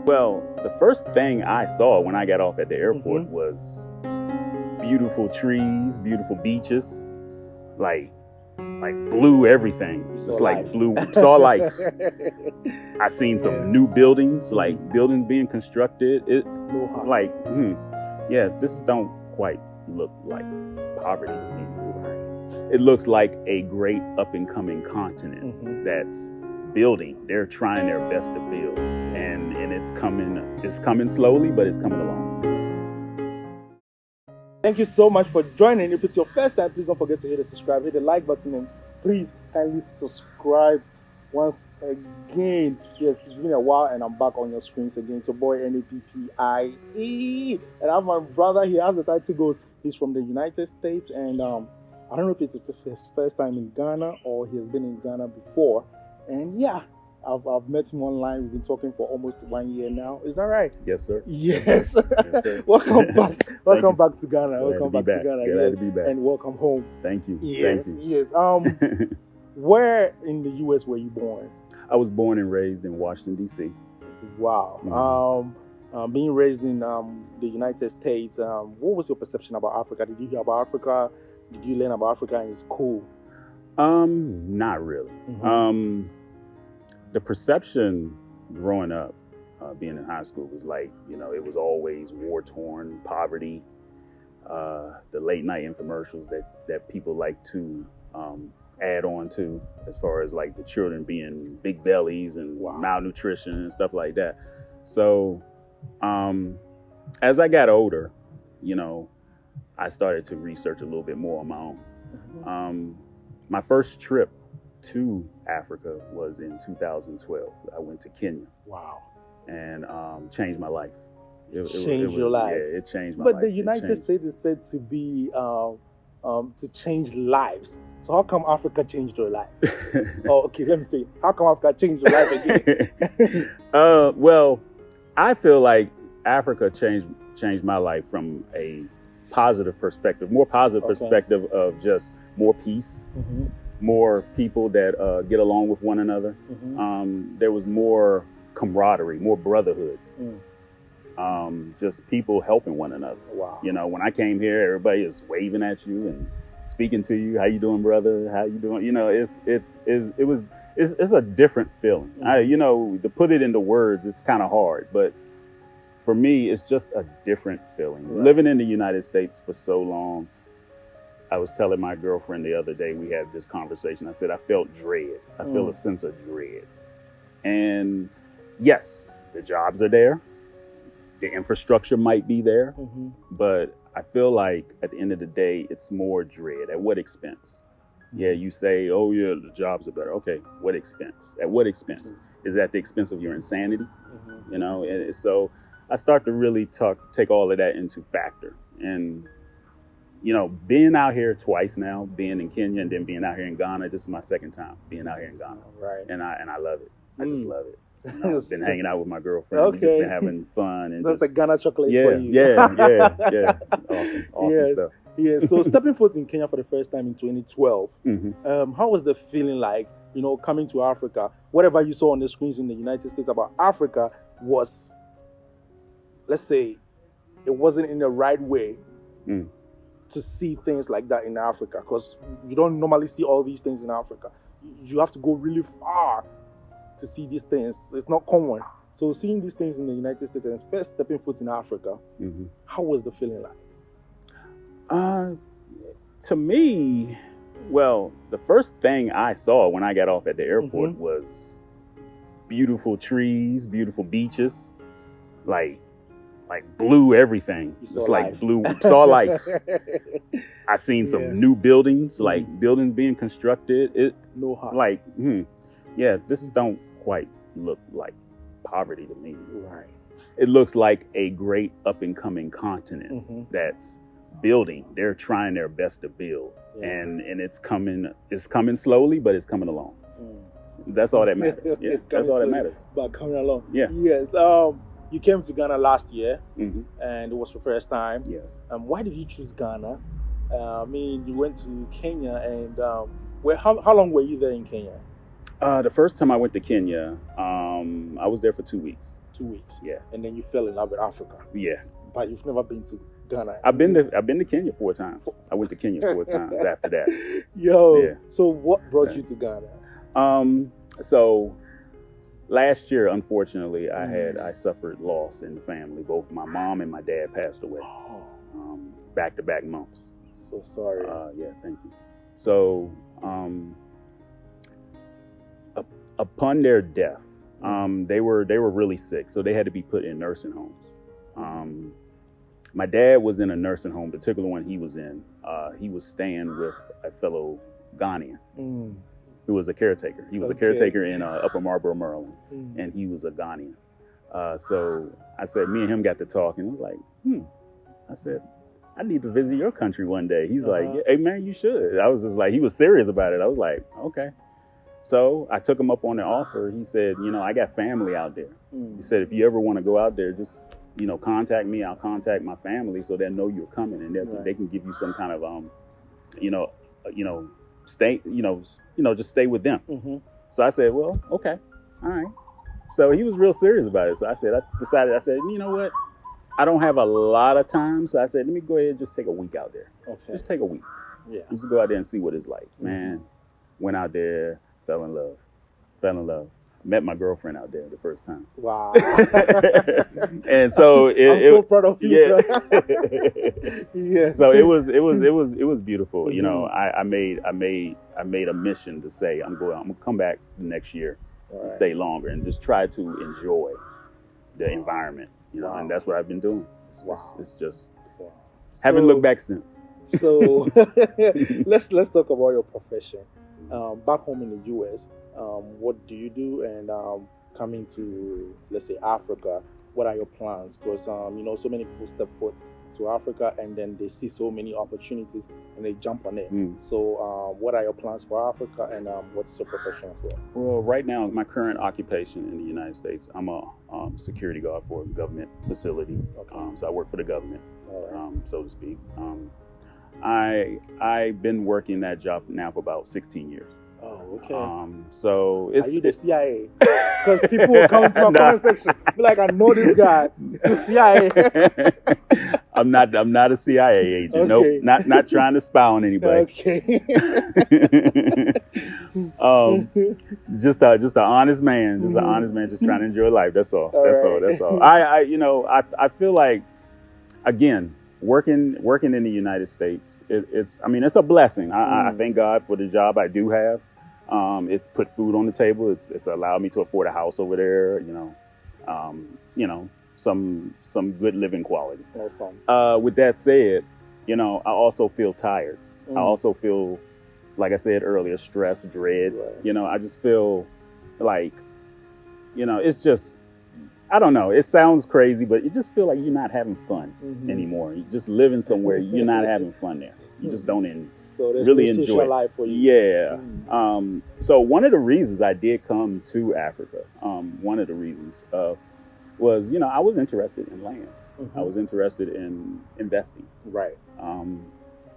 Well, the first thing I saw when I got off at the airport was beautiful trees, beautiful beaches, like blue everything. It's like blue. Saw life. I seen some new buildings, like buildings being constructed. This don't quite look like poverty to me. It looks like a great up and coming continent that's building. They're trying their best to build, and it's coming slowly, but it's coming along. Thank you so much for joining. If it's your first time, please don't forget to hit the subscribe, hit the like button, and please kindly subscribe once again. Yes, it's been a while, and I'm back on your screens again. It's your boy Nappie, and I have my brother here. As the title goes, he's from the United States, and I don't know if it's his first time in Ghana or he has been in Ghana before. And yeah, I've met him online. We've been talking for almost 1 year now. Is that right? Yes, sir. Yes. Yes, sir. Yes, sir. Welcome back. Welcome back to Ghana. Glad welcome back to Ghana. Glad to be back. And welcome home. Thank you. Yes. Thank you. Yes. Where in the U.S. were you born? I was born and raised in Washington, D.C. Wow. Being raised in the United States, what was your perception about Africa? Did you hear about Africa? Did you learn about Africa in school? Not really. The perception growing up, being in high school, was like, it was always war-torn, poverty, the late night infomercials that people like to add on to, as far as like the children being big bellies and malnutrition and stuff like that. So as I got older, I started to research a little bit more on my own. My first trip to Africa was in 2012. I went to Kenya. Wow. And changed my life. It changed your life. Yeah, it changed my life. But the United States is said to be to change lives. So how come Africa changed your life? Okay, let me see. How come Africa changed your life again? Well, I feel like Africa changed my life from a positive perspective, more positive perspective of just more peace, more people that get along with one another. There was more camaraderie, more brotherhood, just people helping one another. Wow. When I came here, everybody is waving at you and speaking to you. How you doing, brother? How you doing? It's a different feeling. To put it into words, it's kind of hard, but for me, it's just a different feeling. Right. Living in the United States for so long, I was telling my girlfriend the other day, we had this conversation. I said, I felt dread. I feel a sense of dread. And yes, the jobs are there. The infrastructure might be there, but I feel like at the end of the day, it's more dread. At what expense? Yeah, you say, oh yeah, the jobs are better. Okay, what expense? At what expense? Is that the expense of your insanity? And so I start to really take all of that into factor. And, being out here twice now, being in Kenya and then being out here in Ghana, this is my second time being out here in Ghana. Right. And I love it. I just love it. I've been hanging out with my girlfriend. We've just been having fun. And that's a Ghana chocolate for you. Yeah. Awesome stuff. Yeah. So stepping foot in Kenya for the first time in 2012, how was the feeling like, coming to Africa? Whatever you saw on the screens in the United States about Africa was, let's say, it wasn't in the right way to see things like that in Africa, because you don't normally see all these things in Africa. You have to go really far to see these things. It's not common. So seeing these things in the United States and first stepping foot in Africa, how was the feeling like? To me, well, the first thing I saw when I got off at the airport was beautiful trees, beautiful beaches, like blue everything. It's like blue. Saw life. I seen some new buildings, like buildings being constructed. This don't quite look like poverty to me. Right. It looks like a great up and coming continent that's building. They're trying their best to build, and it's coming slowly, but it's coming along. That's all that matters. Yeah, that's all that matters. But coming along. Yeah. Yes. You came to Ghana last year, and it was your first time. Yes. Why did you choose Ghana? You went to Kenya, and how long were you there in Kenya? The first time I went to Kenya, I was there for 2 weeks. 2 weeks. Yeah. And then you fell in love with Africa. Yeah. But you've never been to Ghana. I've been to Kenya 4 times. I went to Kenya 4 times after that. Yo. Yeah. So what brought you to Ghana? So last year, unfortunately, I suffered loss in the family. Both my mom and my dad passed away. Back-to-back months. So sorry. Yeah, thank you. So upon their death, they were really sick, so they had to be put in nursing homes. My dad was in a nursing home, the particular one he was in. He was staying with a fellow Ghanaian who was a caretaker. He was a caretaker in Upper Marlboro, Maryland, and he was a Ghanaian. So I said, me and him got to talk, and I was like, I said, I need to visit your country one day. He's like, hey man, you should. I was just like, he was serious about it. I was like, okay. So I took him up on the offer. He said, I got family out there. He said, if you ever want to go out there, just, contact me. I'll contact my family so they know you're coming, and they can give you some kind of, stay, just stay with them. So I said, well, okay, all right. So he was real serious about it. So I said, you know what? I don't have a lot of time. So I said, let me go ahead and just take a week out there. Okay. Just take a week. Yeah. Just go out there and see what it's like. Man, went out there, fell in love. Met my girlfriend out there the first time. Wow. And so I'm so proud of you. Yeah. Yeah. So it was beautiful. I made a mission to say I'm gonna come back the next year and stay longer and just try to enjoy the environment. And that's what I've been doing. It's just haven't looked back since. So let's talk about your profession. Back home in the US, what do you do? And coming to, let's say, Africa, what are your plans? Because so many people step foot to Africa and then they see so many opportunities and they jump on it. So what are your plans for Africa, and what's your profession as well? Well, right now, my current occupation in the United States, I'm a security guard for a government facility. So I work for the government, so to speak. I've been working that job now for about 16 years. Oh, okay. So it's... Are you the CIA? Because people will come into my comment section, be like, I know this guy, CIA. I'm not a CIA agent. Okay. Nope, not trying to spy on anybody. Okay. Just an honest man, just trying to enjoy life. That's all. That's all. I feel like, again, working in the United States, it's a blessing. I thank God for the job I do have. It's put food on the table. It's allowed me to afford a house over there. Some good living quality. Awesome. With that said, I also feel tired. I also feel, like I said earlier, stress, dread. Right. I just feel like, it's just, I don't know. It sounds crazy, but you just feel like you're not having fun anymore. You're just living somewhere. You're not having fun there. You just don't really enjoy it. Life for you. Yeah. So one of the reasons I did come to Africa, one of the reasons was, I was interested in land. I was interested in investing. Right.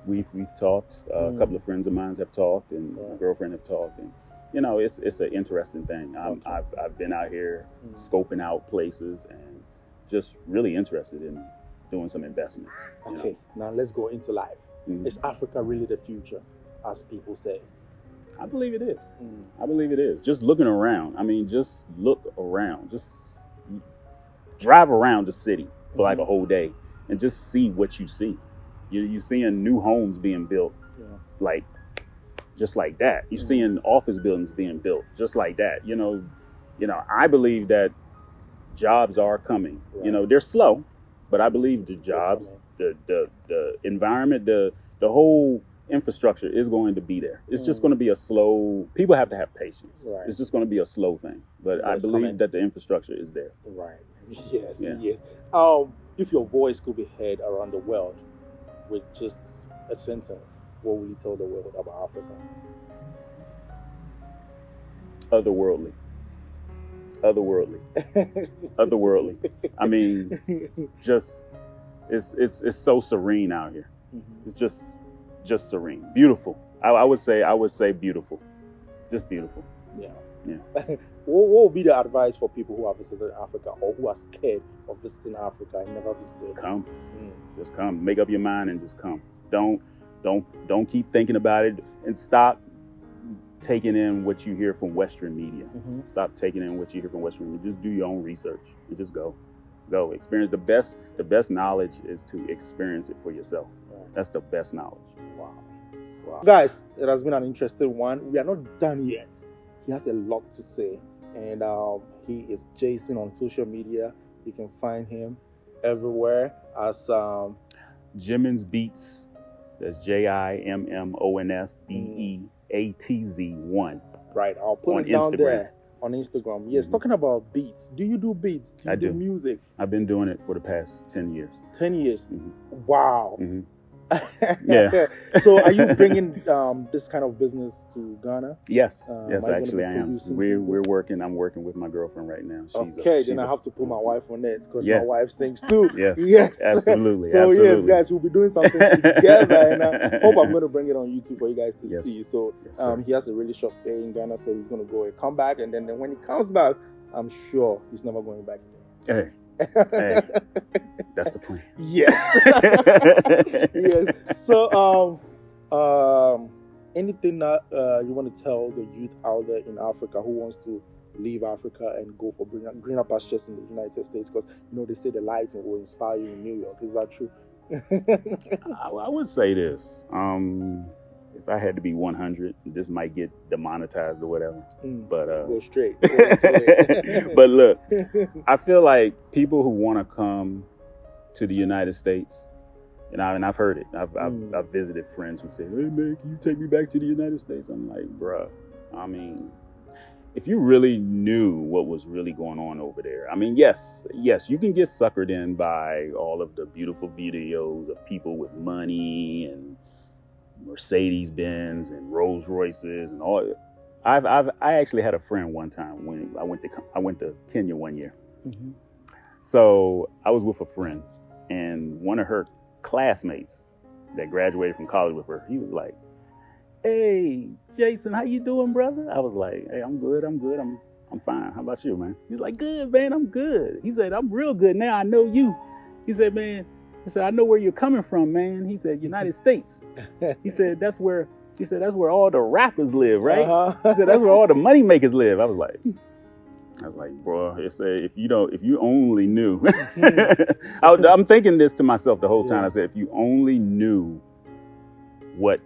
We've talked. A couple of friends of mine have talked, and my girlfriend have talked, and it's an interesting thing. I've been out here scoping out places and just really interested in doing some investment. Okay, now let's go into life. Is Africa really the future, as people say? I believe it is. I believe it is. Just looking around. Just look around. Just drive around the city for like a whole day and just see what you see. You're seeing new homes being built, like just like that. You're seeing office buildings being built just like that. I believe that jobs are coming. Right. They're slow, but I believe the jobs, the environment, the whole infrastructure is going to be there. It's just going to be a slow. People have to have patience. Right. It's just going to be a slow thing, but I believe that the infrastructure is there. Right. Yes. Yeah. Yes. If your voice could be heard around the world with just a sentence, what will you tell the world about Africa? Otherworldly. Just it's so serene out here. It's just serene, beautiful. I would say beautiful, just beautiful. Yeah. Yeah. What would be the advice for people who have visited Africa or who are scared of visiting Africa and never visited? Come. Just come. Make up your mind and just come. Don't keep thinking about it, and stop taking in what you hear from Western media. Stop taking in what you hear from Western media. Just do your own research and just go experience. The best knowledge is to experience it for yourself. That's the best knowledge. Wow. Guys, it has been an interesting one. We are not done yet. He has a lot to say, and he is Jason on social media. You can find him everywhere as Jimmons Beats. That's JIMMONS BEATZ1. Right, I'll put it down there on Instagram. Yes, talking about beats. Do you do beats? Do you do music? I've been doing it for the past 10 years. 10 years? Wow. Yeah. So are you bringing this kind of business to Ghana? Yes. Yes, actually I am. We're working. I'm working with my girlfriend right now. Then I have to put my wife on it because my wife sings too. Yes. Absolutely. So absolutely. yes, guys, we'll be doing something together, and I hope I'm going to bring it on YouTube for you guys to see. So he has a really short stay in Ghana, so he's going to go and come back, and then when he comes back, I'm sure he's never going back again. Hey, that's the plan. Yes. Yes. So, anything that you want to tell the youth out there in Africa who wants to leave Africa and go for greener pastures in the United States? Because they say the lights will inspire you in New York. Is that true? I would say this. If I had to be 100, this might get demonetized or whatever. But go straight. Go it. But look, I feel like people who want to come to the United States, and I've heard it. I've visited friends who say, "Hey man, can you take me back to the United States?" I'm like, bruh, I mean, if you really knew what was really going on over there, I mean, yes, you can get suckered in by all of the beautiful videos of people with money and Mercedes Benz and Rolls Royces and all. I actually had a friend one time when I went to Kenya one year. So I was with a friend, and one of her classmates that graduated from college with her, he was like, "Hey, Jason, how you doing, brother?" I was like, "Hey, I'm good. I'm fine. How about you, man?" He's like, "Good, man. I'm good." He said, "I'm real good now. I know you." He said, "Man," he said, "I know where you're coming from, man." He said, "United States." He said, "That's where all the rappers live, right?" He said, "That's where all the money makers live." I was like, bro, if you only knew. I'm thinking this to myself the whole time. I said, if you only knew what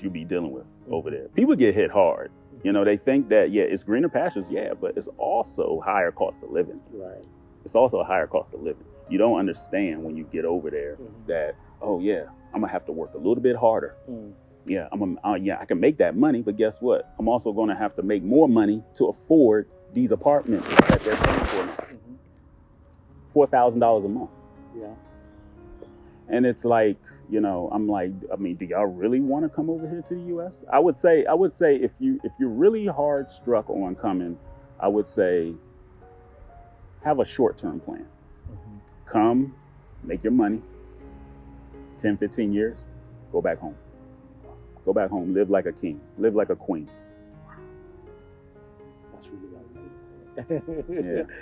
you'd be dealing with over there. People get hit hard. They think that, it's greener pastures, but it's also higher cost of living. Right. It's also a higher cost of living. You don't understand when you get over there that, I'm gonna have to work a little bit harder. Yeah, I can make that money, but guess what? I'm also gonna have to make more money to afford these apartments that they're paying for now. $4,000 a month. Yeah. And it's like, I'm like, I mean, do y'all really want to come over here to the US? I would say if you're really hard struck on coming, I would say have a short-term plan. Come, make your money, 10, 15 years, go back home. Go back home, live like a king, live like a queen. That's really amazing.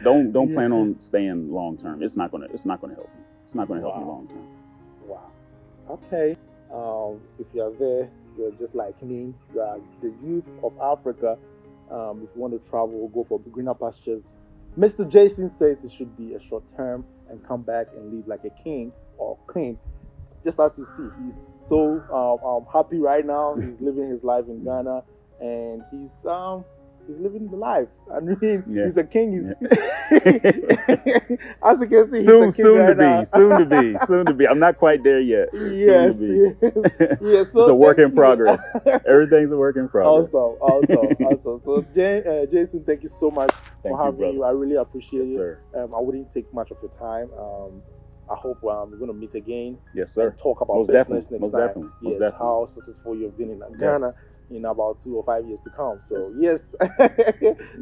Don't plan on staying long term. It's not gonna help you. It's not gonna help you long term. Wow. Okay. If you're there, you're just like me. You are the youth of Africa. If you want to travel, go for greener pastures. Mr. Jason says it should be a short term and come back and live like a king or queen. Just as you see, he's so happy right now. He's living his life in Ghana, and he's living the life. I mean, he's a king. As you can see, soon to be. I'm not quite there yet. Yes. So it's a work in progress. Everything's a work in progress. Awesome. So, Jason, thank you so much for having you. I really appreciate it. Sir. I wouldn't take much of your time. I hope we're going to meet again. Yes, sir. And talk about business next time. Yes, how successful you've been in Ghana in about 2 or 5 years to come. So, yes.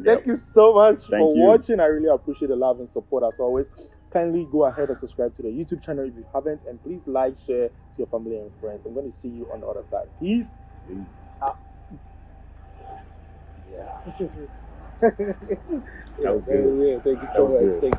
Thank you so much for watching. I really appreciate the love and support as always. Kindly go ahead and subscribe to the YouTube channel if you haven't. And please like, share to your family and friends. I'm going to see you on the other side. Peace. Out. Yeah. That was good. Yeah, thank you so much. Good. Thank you.